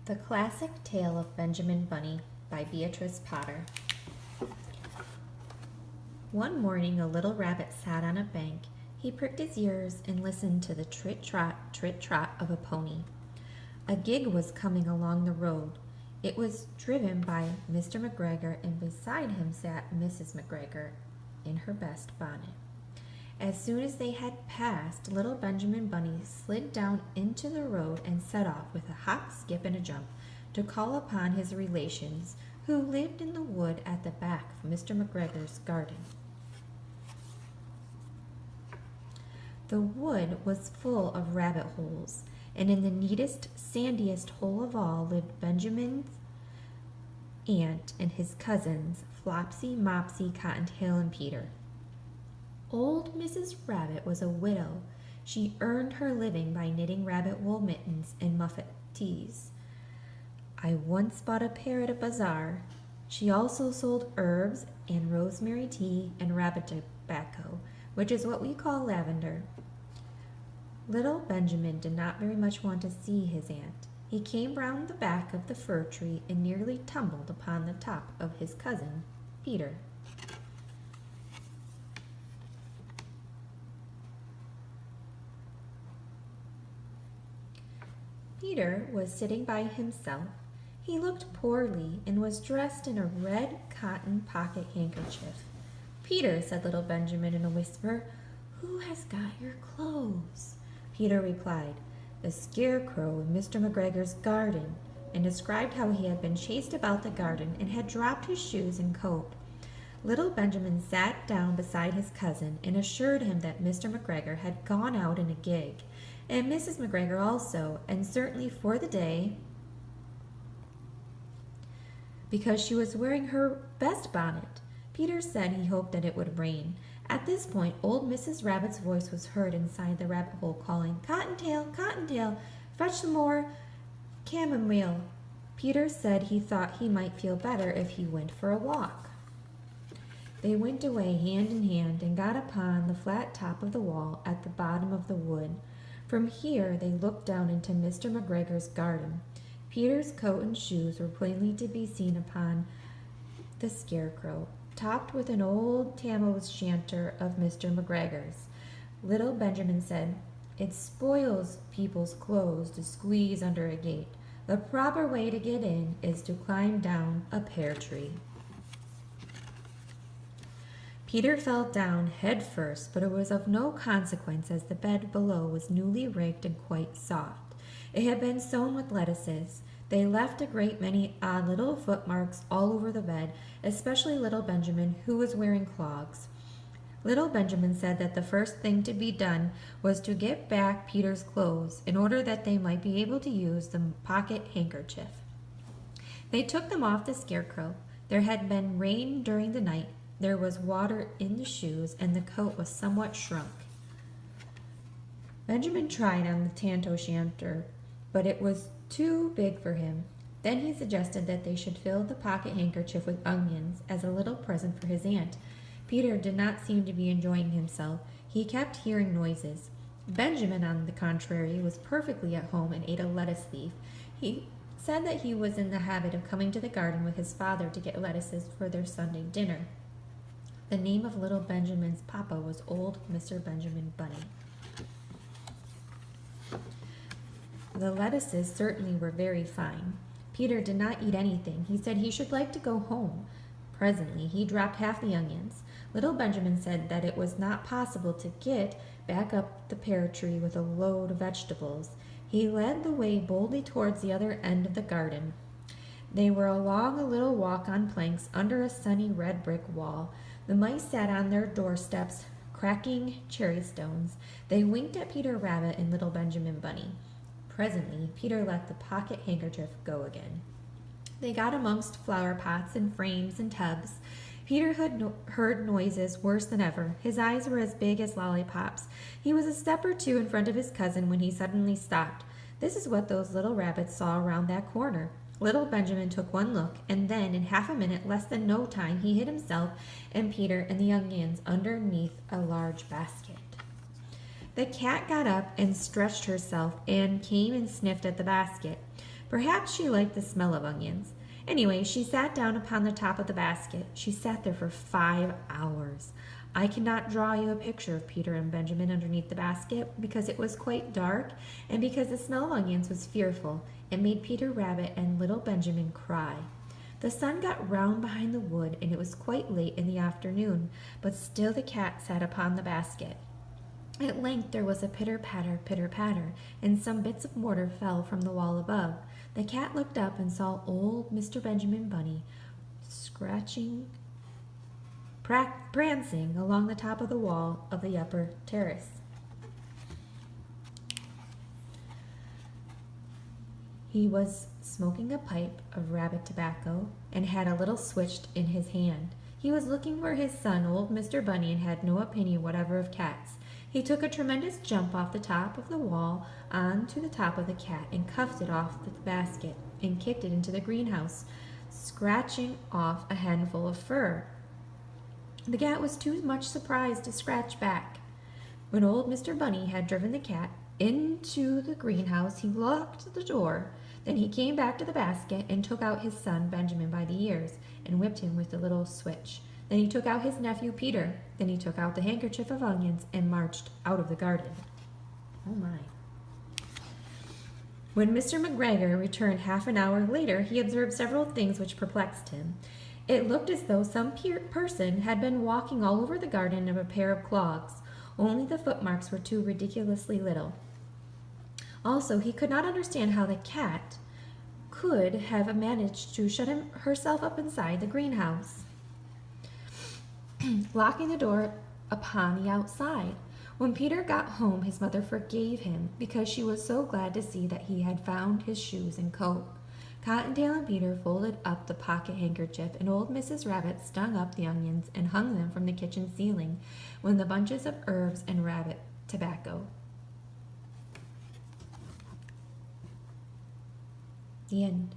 The Classic Tale of Benjamin Bunny by Beatrix Potter. One morning a little rabbit sat on a bank. He pricked his ears and listened to the trit-trot of a pony. A gig was coming along the road. It was driven by Mr. McGregor, and beside him sat Mrs. McGregor in her best bonnet. As soon as they had passed, little Benjamin Bunny slid down into the road and set off with a hop, skip, and a jump to call upon his relations who lived in the wood at the back of Mr. McGregor's garden. The wood was full of rabbit holes, and in the neatest, sandiest hole of all lived Benjamin's aunt and his cousins, Flopsy, Mopsy, Cottontail, and Peter. Old Mrs. Rabbit was a widow. She earned her living by knitting rabbit wool mittens and muffet teas. I once bought a pair at a bazaar. She also sold herbs and rosemary tea and rabbit tobacco, which is what we call lavender. Little Benjamin did not very much want to see his aunt. He came round the back of the fir tree and nearly tumbled upon the top of his cousin, Peter. Peter was sitting by himself. He looked poorly and was dressed in a red cotton pocket handkerchief. "Peter," said little Benjamin in a whisper, "who has got your clothes?" Peter replied, "The scarecrow in Mr. McGregor's garden," and described how he had been chased about the garden and had dropped his shoes and coat. Little Benjamin sat down beside his cousin and assured him that Mr. McGregor had gone out in a gig, and Mrs. McGregor also, and certainly for the day, because she was wearing her best bonnet. Peter said he hoped that it would rain. At this point, old Mrs. Rabbit's voice was heard inside the rabbit hole calling, "Cottontail, Cottontail, fetch some more chamomile." Peter said he thought he might feel better if he went for a walk. They went away hand in hand and got upon the flat top of the wall at the bottom of the wood. From here they looked down into Mr. McGregor's garden. Peter's coat and shoes were plainly to be seen upon the scarecrow, topped with an old tam-o'-shanter of Mr. McGregor's. Little Benjamin said, "It spoils people's clothes to squeeze under a gate. The proper way to get in is to climb down a pear tree." Peter fell down head first, but it was of no consequence as the bed below was newly raked and quite soft. It had been sown with lettuces. They left a great many odd little footmarks all over the bed, especially little Benjamin, who was wearing clogs. Little Benjamin said that the first thing to be done was to get back Peter's clothes in order that they might be able to use the pocket handkerchief. They took them off the scarecrow. There had been rain during the night. There was water in the shoes, and the coat was somewhat shrunk. Benjamin tried on the tam-o'-shanter, but it was too big for him. Then he suggested that they should fill the pocket handkerchief with onions as a little present for his aunt. Peter did not seem to be enjoying himself. He kept hearing noises. Benjamin, on the contrary, was perfectly at home and ate a lettuce leaf. He said that he was in the habit of coming to the garden with his father to get lettuces for their Sunday dinner. The name of little Benjamin's papa was old Mr. Benjamin Bunny. The lettuces certainly were very fine. Peter did not eat anything. He said he should like to go home. Presently he dropped half the onions. Little Benjamin said that it was not possible to get back up the pear tree with a load of vegetables. He led the way boldly towards the other end of the garden. They were along a little walk on planks under a sunny red brick wall. The mice sat on their doorsteps, cracking cherry stones. They winked at Peter Rabbit and little Benjamin Bunny. Presently, Peter let the pocket handkerchief go again. They got amongst flower pots and frames and tubs. Peter had heard noises worse than ever. His eyes were as big as lollipops. He was a step or two in front of his cousin when he suddenly stopped. This is what those little rabbits saw around that corner. Little Benjamin took one look, and then, in half a minute, less than no time, he hid himself and Peter and the onions underneath a large basket. The cat got up and stretched herself and came and sniffed at the basket. Perhaps she liked the smell of onions. Anyway, she sat down upon the top of the basket. She sat there for 5 hours. I cannot draw you a picture of Peter and Benjamin underneath the basket because it was quite dark and because the smell of onions was fearful. It made Peter Rabbit and little Benjamin cry. The sun got round behind the wood and it was quite late in the afternoon, but still the cat sat upon the basket. At length there was a pitter-patter, and some bits of mortar fell from the wall above. The cat looked up and saw old Mr. Benjamin Bunny prancing along the top of the wall of the upper terrace. He was smoking a pipe of rabbit tobacco and had a little switch in his hand. He was looking for his son, old Mr. Bunny, and had no opinion whatever of cats. He took a tremendous jump off the top of the wall onto the top of the cat and cuffed it off the basket and kicked it into the greenhouse, scratching off a handful of fur. The cat was too much surprised to scratch back. When old Mr. Bunny had driven the cat into the greenhouse, he locked the door. Then he came back to the basket and took out his son Benjamin by the ears and whipped him with the little switch. Then he took out his nephew Peter. Then he took out the handkerchief of onions and marched out of the garden. Oh my. When Mr. McGregor returned half an hour later, he observed several things which perplexed him. It looked as though some person had been walking all over the garden in a pair of clogs, only the footmarks were too ridiculously little. Also, he could not understand how the cat could have managed to shut herself up inside the greenhouse, locking the door upon the outside. When Peter got home, his mother forgave him because she was so glad to see that he had found his shoes and coat. Cottontail and Peter folded up the pocket handkerchief, and old Mrs. Rabbit stung up the onions and hung them from the kitchen ceiling with the bunches of herbs and rabbit tobacco. The end.